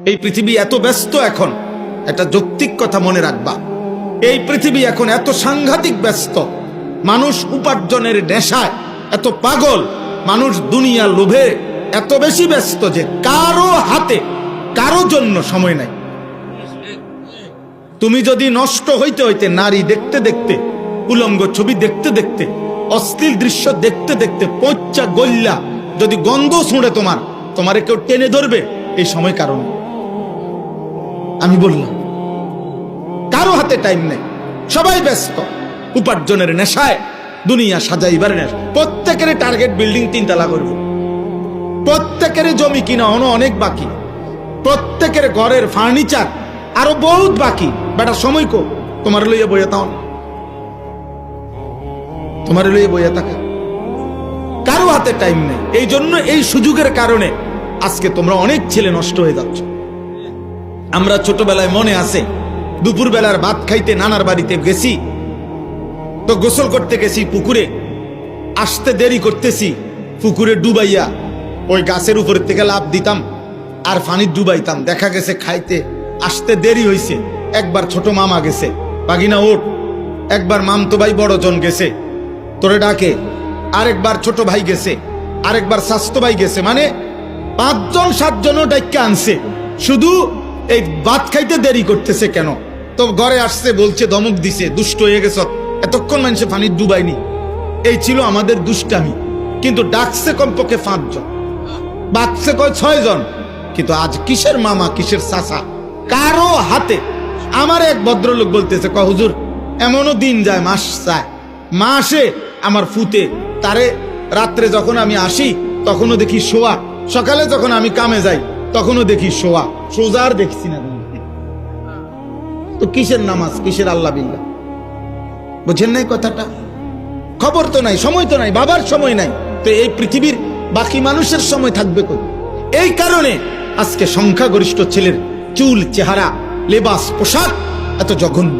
এই পৃথিবী এত ব্যস্ত এখন, একটা যৌক্তিক কথা মনে রাখবা, এই পৃথিবী এখন এত সাংঘাতিক ব্যস্ত, মানুষ উপার্জনের নেশায় এত পাগল, মানুষ দুনিয়া লোভে এত বেশি ব্যস্ত যে কারো হাতে কারো জন্য সময় নাই। তুমি যদি নষ্ট হইতে হইতে, নারী দেখতে দেখতে, উলঙ্গ ছবি দেখতে দেখতে, অশ্লীল দৃশ্য দেখতে দেখতে পচ্চা গল্লা যদি গন্ধ শুঁড়ে তোমারে কেউ টেনে ধরবে, এই সময় কারণ আমি বললাম কারো হাতে টাইম নেই, সবাই ব্যস্ত উপার্জনের নেশায়, দুনিয়া সাজাইবার নেশা। প্রত্যেকের টার্গেট বিল্ডিং 3 তলা করবে, প্রত্যেকের জমি কিনা অনেক বাকি, প্রত্যেকের ঘরের ফার্নিচার আরো বহুত বাকি। বেটা সময় কো তোমার লইয়া বইয়া তাও, তোমার লইয়া বইয়া থাকা, কারো হাতে টাইম নেই। এই জন্য এই সুযোগের কারণে আজকে তোমরা অনেক ছেলে নষ্ট হয়ে যাচ্ছ। আমরা ছোটবেলায় মনে আছে, দুপুর বেলার ভাত খাইতে নানার বাড়িতে গেছি, তো গোসল করতে গেছি পুকুরে, আসতে দেরি করতেছি, পুকুরে ডুবাইয়া ওই গাছের উপর থেকে লাফ দিতাম আর পানি ডুবাইতাম। দেখা গেছে খাইতে আসতে দেরি হইছে, একবার ছোট মামা গেছে, বাগিনা ওঠ, একবার মামতো ভাই বড়জন গেছে তোরে ডাকে, আরেকবার ছোট ভাই গেছে, আরেকবার স্বাস্থ্য ভাই গেছে, মানে 5 জন 7 জনও ডাইকা আনছে, শুধু এই ভাত খাইতে দেরি করতেছে কেন। তো ঘরে আসছে, বলছে ধমক দিছে, দুষ্ট হয়ে গেছ, এতক্ষণ মানুষে পানি ডুবাইনি। এই ছিল আমাদের দুষ্টামি। কিন্তু ডাকছে কমপক্ষে 5 জন, বাচ্চা কয় 6 জন। কিন্তু আজ কিসের মামা কিসের চাচা কারো হাতে। আমার এক ভদ্রলোক বলতেছে, কয় হুজুর এমনও দিন যায়, মাস যায়, মাসে আমার ফুতে তারে রাত্রে যখন আমি আসি তখনও দেখি শোয়া, সকালে যখন আমি কামে যাই তখনও দেখি শোয়া, সোজার দেখছি না। তো কিসের নামাজ, কিসের আল্লাহ বিল্লাহ, বুঝেন নাই কথাটা? খবর তো নাই, সময় তো নাই, বাবার সময় নাই, তো এই পৃথিবীর বাকি মানুষের সময় থাকবে কই? এই কারণে আজকে সংখ্যাগরিষ্ঠ ছেলের চুল, চেহারা, লেবাস, পোশাক এত জঘন্য।